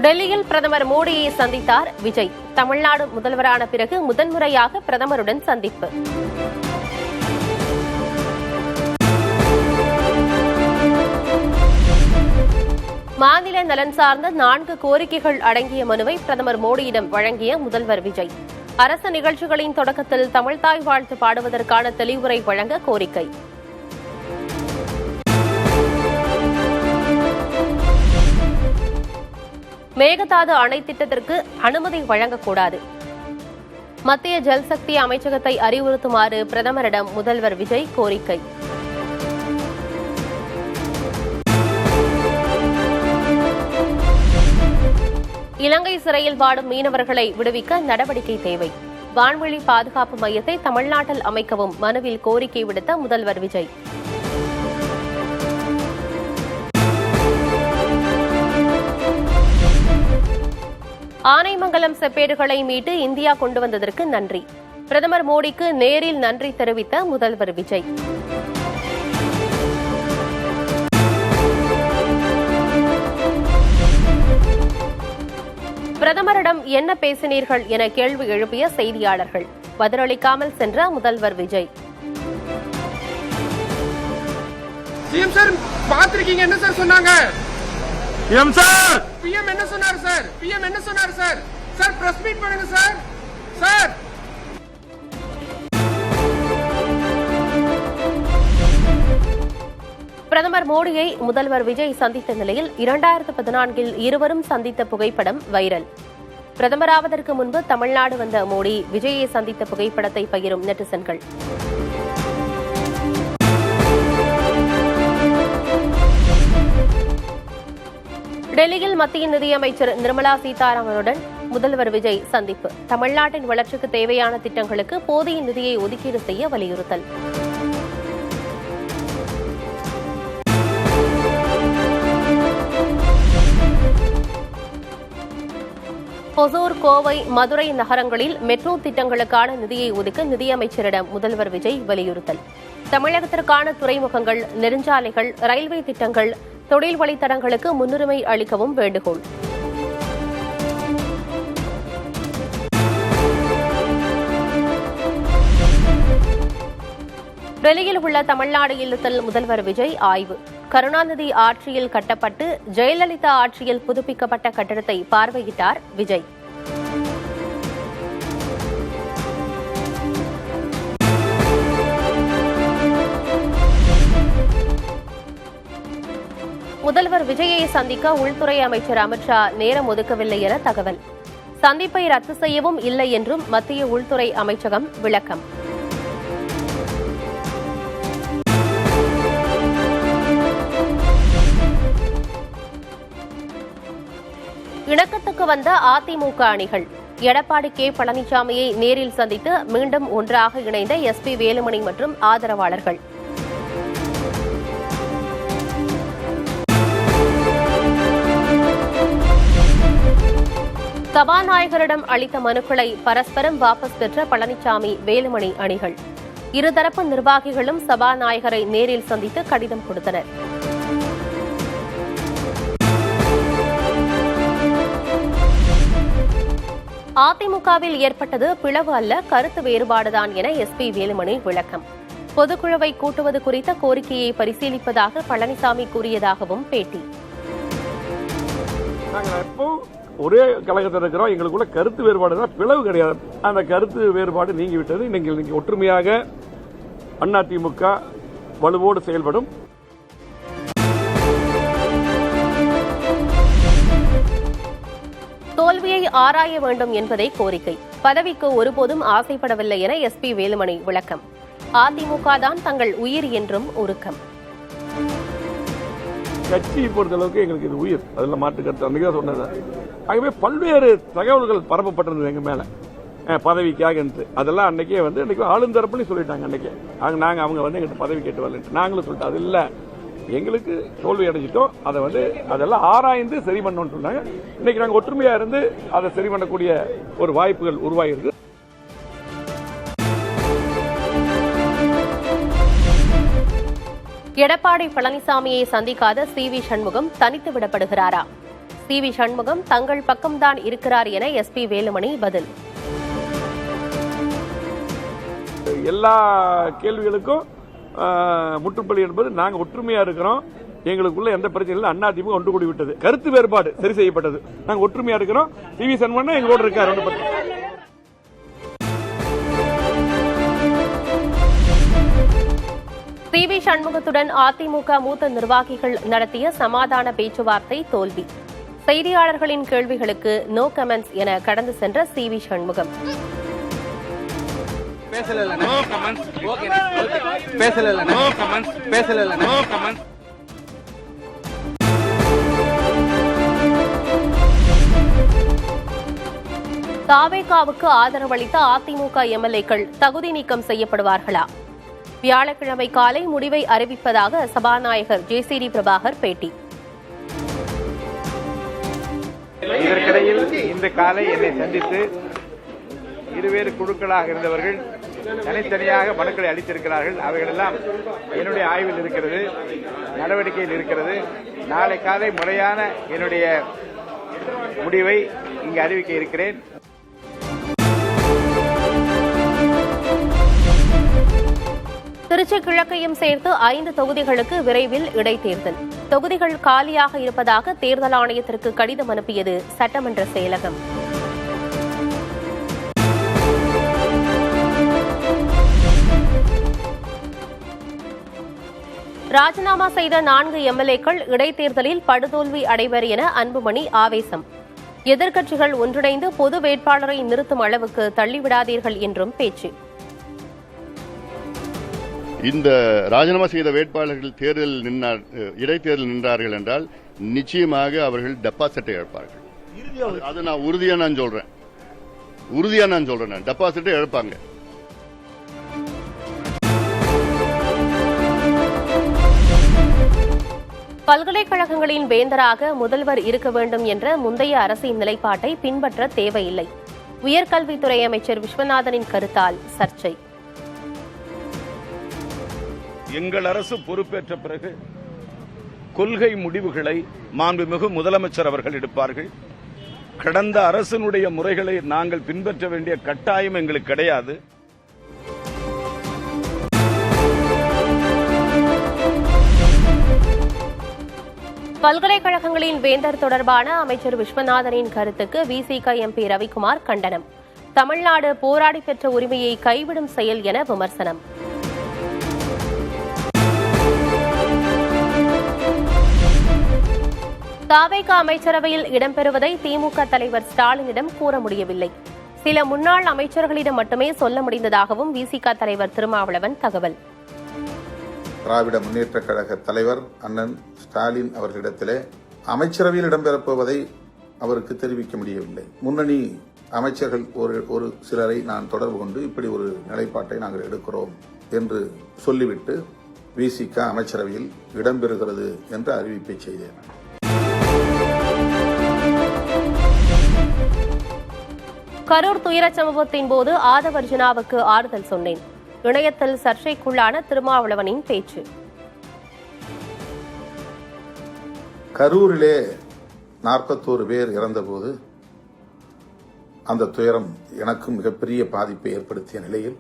டெல்லியில் பிரதமர் மோடியை சந்தித்தார் விஜய். தமிழ்நாடு முதல்வரான பிறகு முதன்முறையாக பிரதமருடன் சந்திப்பு. மாநில நலன் சார்ந்த 4 கோரிக்கைகள் அடங்கிய மனுவை பிரதமர் மோடியிடம் வழங்கிய முதல்வர் விஜய். அரசு நிகழ்ச்சிகளின் தொடக்கத்தில் தமிழ்தாய் வாழ்த்து பாடுவதற்கான தெளிவுரை வழங்க கோரிக்கை. மேகதாது அணை திட்டத்திற்கு அனுமதி வழங்கக்கூடாது. மத்திய ஜல்சக்தி அமைச்சகத்தை அறிவுறுத்துமாறு பிரதமரிடம் முதல்வர் விஜய் கோரிக்கை. இலங்கை சிறையில் வாடும் மீனவர்களை விடுவிக்க நடவடிக்கை தேவை. வான்வெளி பாதுகாப்பு மையத்தை தமிழ்நாட்டில் அமைக்கவும் மனுவில் கோரிக்கை விடுத்த முதல்வர் விஜய். ஆனைமங்கலம் செப்பேடுகளை மீட்டு இந்தியா கொண்டு வந்ததற்கு நன்றி. பிரதமர் மோடிக்கு நேரில் நன்றி தெரிவித்த முதல்வர் விஜய். பிரதமரிடம் என்ன பேசினீர்கள் என கேள்வி எழுப்பிய செய்தியாளர்கள். பதிலளிக்காமல் சென்ற முதல்வர் விஜய். என்ன சார் சொன்னாங்க? பிஎம் சார் பிஎம் என்ன சொன்னார் சார்? பிஎம் என்ன சொன்னார் சார்? சார் பிரஸ் மீட் பண்ணுங்க சார். சார் பிரதமர் மோடியை முதல்வர் விஜய் சந்தித்த நிலையில் 2014 இருவரும் சந்தித்த புகைப்படம் வைரல். பிரதமராவதற்கு முன்பு தமிழ்நாடு வந்த மோடி விஜயை சந்தித்த புகைப்படத்தை பகிரும் நெட்டிசன்கள். டெல்லியில் மத்திய நிதியமைச்சர் நிர்மலா சீதாராமனுடன் முதல்வர் விஜய் சந்திப்பு. தமிழ்நாட்டின் வளர்ச்சிக்கு தேவையான திட்டங்களுக்கு போதிய நிதியை ஒதுக்கீடு செய்ய வலியுறுத்தல். ஒசூர், கோவை, மதுரை நகரங்களில் மெட்ரோ திட்டங்களுக்கான நிதியை ஒதுக்க நிதியமைச்சரிடம் முதல்வர் விஜய் வலியுறுத்தல். தமிழகத்திற்கான துறைமுகங்கள், நெடுஞ்சாலைகள், ரயில்வே திட்டங்கள், தொழில் வழித்தடங்களுக்கு முன்னுரிமை அளிக்கவும் வேண்டுகோள். டெல்லியில் உள்ள தமிழ்நாடு இல்லத்தில் முதல்வர் விஜய் ஆய்வு. கருணாநிதி ஆட்சியில் கட்டப்பட்டு ஜெயலலிதா ஆட்சியில் புதுப்பிக்கப்பட்ட கட்டடத்தை பார்வையிட்டார் விஜய். முதல்வர் விஜயை சந்திக்க உள்துறை அமைச்சர் அமித்ஷா நேரம் ஒதுக்கவில்லை என தகவல். சந்திப்பை ரத்து செய்யவும் இல்லை என்றும் மத்திய உள்துறை அமைச்சகம் விளக்கம். இணக்கத்துக்கு வந்த அதிமுக அணிகள். எடப்பாடி கே. பழனிசாமியை நேரில் சந்தித்து மீண்டும் ஒன்றாக இணைந்த எஸ். பி. வேலுமணி மற்றும் ஆதரவாளர்கள். சபாநாயகரிடம் அளித்த மனுக்களை பரஸ்பரம் வாபஸ் பெற்ற பழனிசாமி, வேலுமணி அணிகள். இருதரப்பு நிர்வாகிகளும் சபாநாயகரை நேரில் சந்தித்து கடிதம் கொடுத்தனர். அதிமுகவில் ஏற்பட்டது பிளவு அல்ல, கருத்து வேறுபாடுதான் என எஸ். பி. வேலுமணி விளக்கம். பொதுக்குழுவை கூட்டுவது குறித்த கோரிக்கையை பரிசீலிப்பதாக பழனிசாமி கூறியதாகவும் பேட்டி. ஒரே கழகத்தில் இருக்கிறோம், எங்களுக்குள்ள கருத்து வேறுபாடு தான், பிளவு கிடையாது. அந்த கருத்து வேறுபாடு நீங்கிவிட்டது. இன்னைக்கு ஒற்றுமையாக அதிமுக வலுவோடு செயல்படும். தோல்வியை ஆராய வேண்டும் என்பதே கோரிக்கை. பதவிக்கு ஒருபோதும் ஆசைப்படவில்லை என எஸ். பி. வேலுமணி விளக்கம். அதிமுக தான் தங்கள் உயிர் என்றும் உருக்கம். கட்சியை பொறுத்தளவுக்கு எங்களுக்கு இது உயிர், அதெல்லாம் மாற்று கருத்து அன்னைக்கு தான் சொன்னது. ஆகவே பல்வேறு தகவல்கள் பரப்பப்பட்டிருந்தது எங்க மேல பதவிக்காக என்று. அதெல்லாம் அன்னைக்கே அன்னைக்கு ஆளுந்தரப்புன்னு சொல்லிட்டாங்க. அன்னைக்கே அவங்க எங்கிட்ட பதவி கேட்டு வரல, நாங்களும் சொல்லிட்டோம் அது இல்ல, எங்களுக்கு தோல்வி அடைஞ்சிட்டோம், அதை அதெல்லாம் ஆராய்ந்து சரி பண்ணணும்னு சொன்னாங்க. இன்னைக்கு நாங்கள் ஒற்றுமையா இருந்து அதை சரி பண்ணக்கூடிய ஒரு வாய்ப்புகள் உருவாகிருக்கு. எடப்பாடி பழனிசாமியை சந்திக்காத சி. வி. சண்முகம் தனித்து விடப்படுகிறாரா? சி.வி. சண்முகம் தங்கள் பக்கம்தான் இருக்கிறார் என எஸ்பி வேலுமணி பதில். எல்லா கேள்விகளுக்கும் முற்றுப்புள்ளி என்பது நாங்கள் ஒற்றுமையா இருக்கிறோம். எங்களுக்குள்ள எந்த பிரச்சனையும் இல்லை. அதிமுக ஒன்று கூடி விட்டது. கருத்து வேறுபாடு சரி செய்யப்பட்டது. நாங்கள் ஒற்றுமையா இருக்கிறோம். சி.வி. சண்முகம் எங்களோட இருக்காரு. சி.வி. சண்முகத்துடன் அதிமுக மூத்த நிர்வாகிகள் நடத்திய சமாதான பேச்சுவார்த்தை தோல்வி. செய்தியாளர்களின் கேள்விகளுக்கு நோ கமெண்ட்ஸ் என கடந்து சென்ற சி.வி. சண்முகம். தாவேகாவுக்கு ஆதரவளித்த அதிமுக எம்எல்ஏக்கள் தகுதி நீக்கம் செய்யப்படுவார்களா? வியாழக்கிழமை காலை முடிவை அறிவிப்பதாக சபாநாயகர் ஜே.சி.டி. பிரபாகர் பேட்டி. இதற்கிடையில் இந்த காலை என்னை சந்தித்து இருவேறு குழுக்களாக இருந்தவர்கள் தனித்தனியாக மனுக்களை அளித்திருக்கிறார்கள். அவைகளெல்லாம் என்னுடைய ஆய்வில் இருக்கிறது, நடவடிக்கையில் இருக்கிறது. நாளை காலை முறையான என்னுடைய முடிவை இங்கு அறிவிக்க இருக்கிறேன். திருச்சி கிழக்கையும் சேர்த்து 5 தொகுதிகளுக்கு விரைவில் இடைத்தேர்தல். தொகுதிகள் காலியாக இருப்பதாக தேர்தல் ஆணையத்திற்கு கடிதம் அனுப்பியது சட்டமன்ற செயலகம். ராஜினாமா செய்த 4 எம்எல்ஏக்கள் இடைத்தேர்தலில் படுதோல்வி அடைவர் என அன்புமணி ஆவேசம். எதிர்க்கட்சிகள் ஒன்றிணைந்து பொது வேட்பாளரை நிறுத்தும் அளவுக்கு தள்ளிவிடாதீர்கள் என்றும் பேச்சு. இந்த ராஜினாமா செய்த வேட்பாளர்கள் இடைத்தேர்தல் நின்றார்கள் என்றால் நிச்சயமாக அவர்கள் டெபாசிட்டை இழப்பார்கள். அது நான் உறுதியா சொல்றேன். டெபாசிட்டை இழப்பாங்க. பல்கலைக்கழகங்களின் வேந்தராக முதல்வர் இருக்க வேண்டும் என்ற முந்தைய அரசின் நிலைப்பாட்டை பின்பற்ற தேவையில்லை. உயர்கல்வித்துறை அமைச்சர் விஸ்வநாதனின் கருத்தால் சர்ச்சை. எங்கள் அரசு பொறுப்பேற்ற பிறகு கொள்கை முடிவுகளை மாண்புமிகு முதலமைச்சர் அவர்கள் எடுப்பார்கள். கடந்த அரசினுடைய முறைகளை நாங்கள் பின்பற்ற வேண்டிய கட்டாயம் எங்களுக்கு கிடையாது. பல்கலைக்கழகங்களின் வேந்தர் தொடர்பான அமைச்சர் விஸ்வநாதனின் கருத்துக்கு விசிக எம்பி ரவிக்குமார் கண்டனம். தமிழ்நாடு போராடி பெற்ற உரிமையை கைவிடும் செயல் என விமர்சனம். தாவேக அமைச்சரவையில் இடம்பெறுவதை திமுக தலைவர் ஸ்டாலினிடம் கூற முடியவில்லை. சில முன்னாள் அமைச்சர்களிடம் மட்டுமே சொல்ல முடிந்ததாகவும் விசிக தலைவர் திருமாவளவன் தகவல். திராவிட முன்னேற்றக் கழக தலைவர் அண்ணன் ஸ்டாலின் அவர்களிடத்திலே அமைச்சரவையில் இடம்பெறப்போவதை அவருக்கு தெரிவிக்க முடியவில்லை. முன்னணி அமைச்சர்கள் ஒரு சிலரை நான் தொடர்பு கொண்டு இப்படி ஒரு நிலைப்பாட்டை நாங்கள் எடுக்கிறோம் என்று சொல்லிவிட்டு விசிக அமைச்சரவையில் இடம்பெறுகிறது என்ற அறிவிப்பை செய்தேன். கரூர் துயரச் சம்பவத்தின் போது ஆதவர்ஜுனாவுக்கு ஆறுதல் சொன்னேன். இணையத்தில் சர்ச்சைக்குள்ளான திருமாவளவனின் பேச்சு. கரூரிலே 41 பேர் இறந்தபோது அந்த துயரம் எனக்கும் மிகப்பெரிய பாதிப்பை ஏற்படுத்திய நிலையில்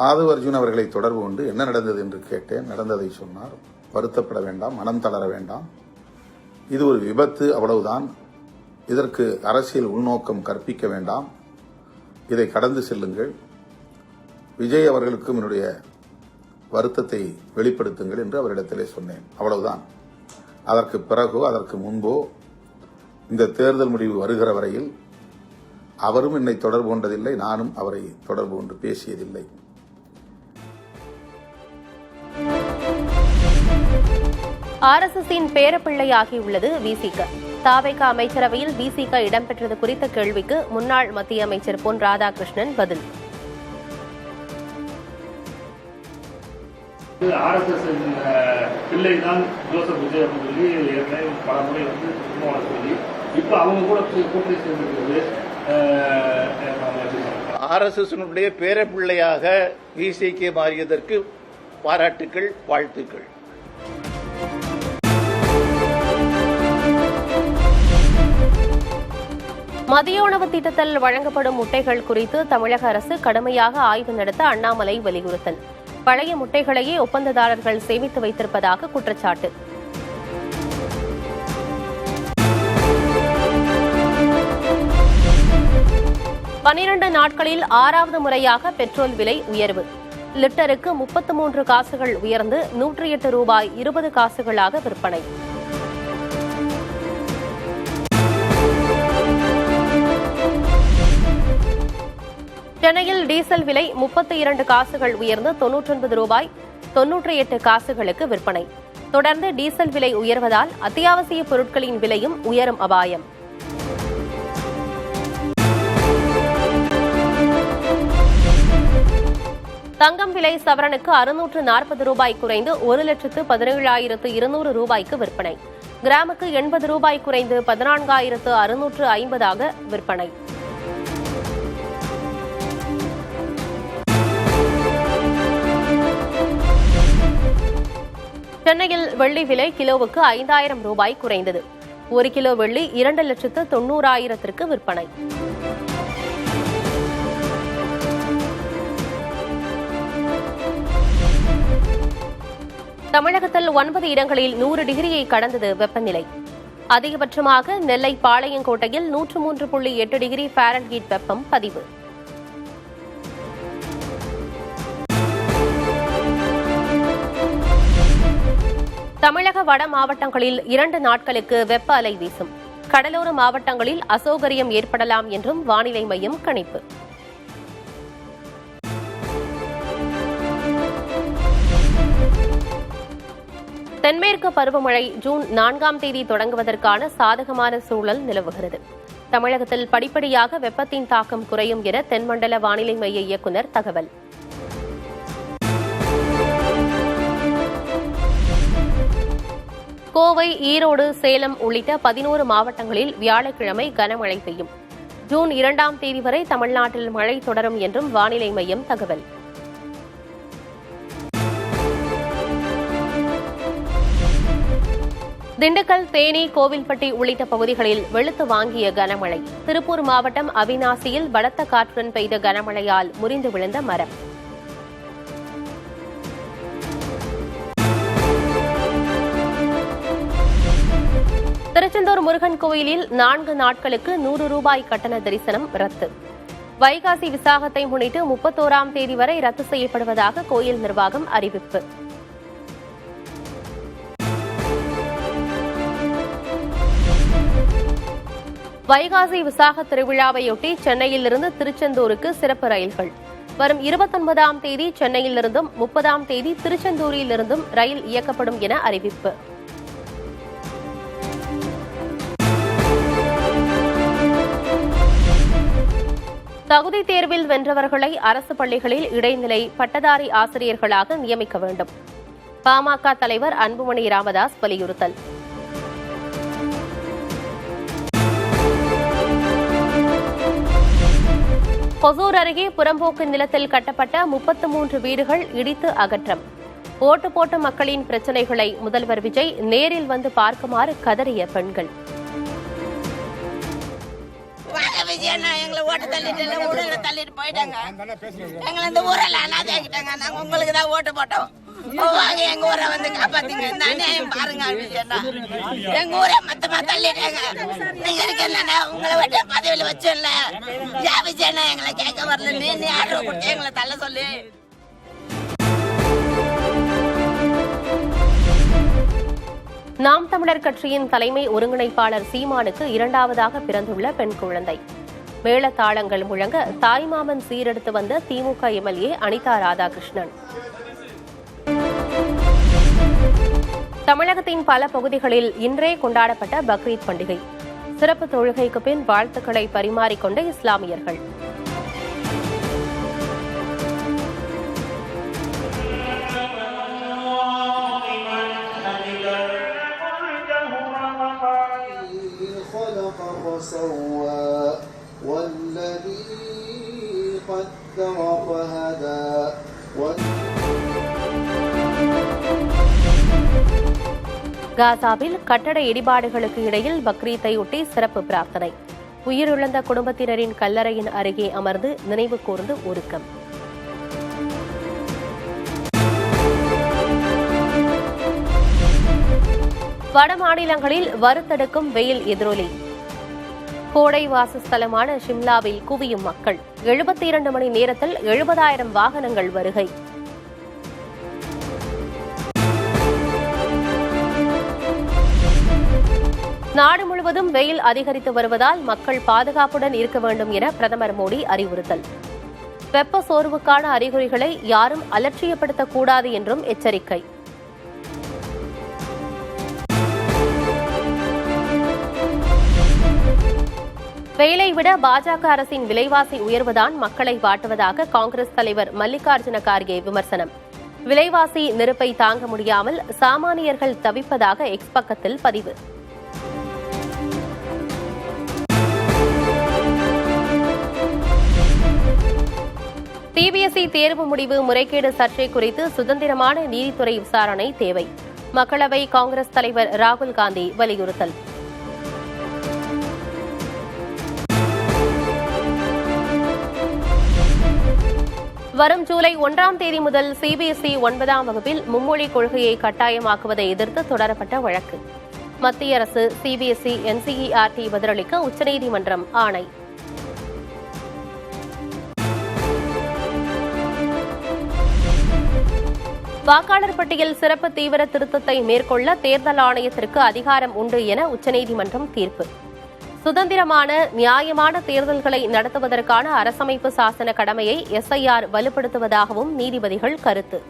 ஆதவர்ஜுன் அவர்களை தொடர்பு கொண்டு என்ன நடந்தது என்று கேட்டேன். நடந்ததை சொன்னார். வருத்தப்பட வேண்டாம், மனம் தளர வேண்டாம், இது ஒரு விபத்து, அவ்வளவுதான். இதற்கு அரசியல் உள்நோக்கம் கற்பிக்க வேண்டாம், இதை கடந்து செல்லுங்கள், விஜய் அவர்களுக்கும் என்னுடைய வருத்தத்தை வெளிப்படுத்துங்கள் என்று அவரிடத்திலே சொன்னேன். அவ்வளவுதான். அதற்கு பிறகோ அதற்கு முன்போ இந்த தேர்தல் முடிவு வருகிற வரையில் அவரும் என்னை தொடர்பு கொண்டதில்லை, நானும் அவரை தொடர்பு கொண்டு பேசியதில்லை. ஆர்எஸ்எஸின் பேரப்பிள்ளையாகியுள்ளது விசிக. தாவேக அமைச்சரவையில் விசிக இடம்பெற்றது குறித்த கேள்விக்கு முன்னாள் மத்திய அமைச்சர் பொன் ராதாகிருஷ்ணன் பதில். ஆர்எஸ்எஸ் பிள்ளைதான் ஜோசப் விஜய் அப்படின்னு சொல்லி ஏற்கனவே பல முறை சொல்லி இப்ப அவங்க கூட கூட்டணி சேர்ந்திருக்கிறது. ஆர்எஸ்எஸ் பேரப்பிள்ளையாக விசிகே மாறியதற்கு பாராட்டுக்கள், வாழ்த்துக்கள். மதிய உணவு திட்டத்தில் வழங்கப்படும் முட்டைகள் குறித்து தமிழக அரசு கடுமையாக ஆய்வு நடத்த அண்ணாமலை வலியுறுத்தல். பழைய முட்டைகளையே ஒப்பந்ததாரர்கள் சேமித்து வைத்திருப்பதாக குற்றச்சாட்டு. பனிரண்டு நாட்களில் 6வது முறையாக பெட்ரோல் விலை உயர்வு. லிட்டருக்கு 33 காசுகள் உயர்ந்து ₹108 20 விற்பனை. சென்னையில் டீசல் விலை 32 காசுகள் உயர்ந்து ₹99 விற்பனை. தொடர்ந்து டீசல் விலை உயர்வதால் அத்தியாவசிய பொருட்களின் விலையும் உயரும் அபாயம். தங்கம் விலை சவரனுக்கு ₹640 குறைந்து ₹1,17,200 விற்பனை. கிராமுக்கு ₹80 குறைந்து ₹14,650 விற்பனை. சென்னையில் வெள்ளி விலை கிலோவுக்கு ₹5,000 குறைந்தது. 1 கிலோ வெள்ளி 2,90,000 விற்பனை. தமிழகத்தில் 9 இடங்களில் 100 டிகிரியை கடந்தது வெப்பநிலை. அதிகபட்சமாக நெல்லை பாளையங்கோட்டையில் 103.8 டிகிரி ஃபாரன்ஹீட் வெப்பம் பதிவு. தமிழக வட மாவட்டங்களில் 2 நாட்களுக்கு வெப்ப அலை வீசும். கடலோர மாவட்டங்களில் அசௌகரியம் ஏற்படலாம் என்றும் வானிலை மையம் கணிப்பு. தென்மேற்கு பருவமழை ஜூன் 4ஆம் தேதி தொடங்குவதற்கான சாதகமான சூழல் நிலவுகிறது. தமிழகத்தில் படிப்படியாக வெப்பத்தின் தாக்கம் குறையும் என தென்மண்டல வானிலை மைய இயக்குநர் தகவல். கோவை, ஈரோடு, சேலம் உள்ளிட்ட 11 மாவட்டங்களில் வியாழக்கிழமை கனமழை பெய்யும். ஜூன் 2ஆம் தேதி வரை தமிழ்நாட்டில் மழை தொடரும் என்றும் வானிலை மையம் தகவல். திண்டுக்கல், தேனி, கோவில்பட்டி உள்ளிட்ட பகுதிகளில் வெளுத்து வாங்கிய கனமழை. திருப்பூர் மாவட்டம் அவிநாசியில் பலத்த காற்றுடன் பெய்த கனமழையால் முறிந்து விழுந்த மரம். திருச்செந்தூர் முருகன் கோயிலில் 4 நாட்களுக்கு ₹100 கட்டண தரிசனம் ரத்து. வைகாசி விசாகத்தை முன்னிட்டு 31ஆம் தேதி வரை ரத்து செய்யப்படுவதாக கோயில் நிர்வாகம் அறிவிப்பு. வைகாசி விசாக திருவிழாவையொட்டி சென்னையிலிருந்து திருச்செந்தூருக்கு சிறப்பு ரயில்கள். வரும் 29ஆம் தேதி சென்னையிலிருந்தும் 30ஆம் தேதி திருச்செந்தூரிலிருந்தும் ரயில் இயக்கப்படும் என அறிவிப்பு. தகுதி தேர்வில் வென்றவர்களை அரசு பள்ளிகளில் இடைநிலை பட்டதாரி ஆசிரியர்களாக நியமிக்க வேண்டும். பாமக தலைவர் அன்புமணி ராமதாஸ் வலியுறுத்தல். ஒசூர் அருகே புறம்போக்கு நிலத்தில் கட்டப்பட்ட 33 வீடுகள் இடித்து அகற்றம். ஓட்டு போட்ட மக்களின் பிரச்சினைகளை முதல்வர் விஜய் நேரில் வந்து பார்க்குமாறு கதறிய பெண்கள். எங்களை ஓட்டு தள்ளிட்டு போயிட்டாங்க. எங்களை இந்த ஊரெல்லாம் அனாதை ஆக்கிட்டாங்க. நாங்க உங்களுக்கு தான் ஓட்டு போட்டோம். வாங்க எங்க ஊரை வந்து காப்பாத்தீங்க. அநியாயம் பாருங்க. எங்க ஊரை மொத்தமா தள்ளிட்டாங்க. நீங்க இருக்கா உங்களை விட்டு பதவியில வச்சல விஜயனா எங்களை கேட்க வரல. நீ ஆர்டர் கொடுத்து எங்களை தள்ள சொல்லி. நாம் தமிழர் கட்சியின் தலைமை ஒருங்கிணைப்பாளர் சீமானுக்கு 2வதாக பிறந்துள்ள பெண் குழந்தை. மேளதாளங்கள் முழங்க தாய்மாமன் சீரெடுத்து வந்த திமுக எம்எல்ஏ அனிதா ராதாகிருஷ்ணன். தமிழகத்தின் பல பகுதிகளில் இன்றே கொண்டாடப்பட்ட பக்ரீத் பண்டிகை. சிறப்பு தொழுகைக்கு பின் வாழ்த்துக்களை பரிமாறிக்கொண்ட இஸ்லாமியர்கள். காசாவில் கட்டட இடிபாடுகளுக்கு இடையில் பக்ரீத்தை ஒட்டி சிறப்பு பிரார்த்தனை. உயிரிழந்த குடும்பத்தினரின் கல்லறையின் அருகே அமர்ந்து நினைவு கூர்ந்து ஒருக்கம். வட மாநிலங்களில் வறுத்தெடுக்கும் வெயில் எதிரொலி. கோடை வாசஸ்தலமான ஷிம்லாவில் குவியும் மக்கள். 72 மணி நேரத்தில் 70,000 வாகனங்கள் வருகை. நாடு முழுவதும் வெயில் அதிகரித்து வருவதால் மக்கள் பாதுகாப்புடன் இருக்க வேண்டும் என பிரதமர் மோடி அறிவுறுத்தல். வெப்ப சோர்வுக்கான அறிகுறிகளை யாரும் அலட்சியப்படுத்தக்கூடாது என்றும் எச்சரிக்கை. வெயிலை விட பாஜக அரசின் விலைவாசி உயர்வுதான் மக்களை வாட்டுவதாக காங்கிரஸ் தலைவர் மல்லிகார்ஜுன கார்கே விமர்சனம். விலைவாசி நெருப்பை தாங்க முடியாமல் சாமானியர்கள் தவிப்பதாக எக்ஸ் பக்கத்தில் பதிவு. சிபிஎஸ்இ தேர்வு முடிவு முறைகேடு சர்ச்சை குறித்து சுதந்திரமான நீதித்துறை விசாரணை தேவை. மக்களவை காங்கிரஸ் தலைவர் ராகுல் காந்தி வலியுறுத்தல். வரும் ஜூலை 1ஆம் தேதி முதல் சிபிஎஸ்இ 9ஆம் வகுப்பில் மும்மொழி கொள்கையை கட்டாயமாக்குவதை எதிர்த்து தொடரப்பட்ட வழக்கு. மத்திய அரசு சிபிஎஸ்இ என்சிஇஆர்டி பதிலளிக்க உச்சநீதிமன்றம் ஆணை. வாக்காளர் பட்டியல் சிறப்பு தீவிர திருத்தத்தை மேற்கொள்ள தேர்தல் ஆணையத்திற்கு அதிகாரம் உண்டு என உச்சநீதிமன்றம் தீர்ப்பு. சுதந்திரமான நியாயமான தேர்தல்களை நடத்துவதற்கான அரசமைப்பு சாசன கடமையை எஸ்ஐஆர் வலுப்படுத்துவதாகவும் நீதிபதிகள் கருத்து.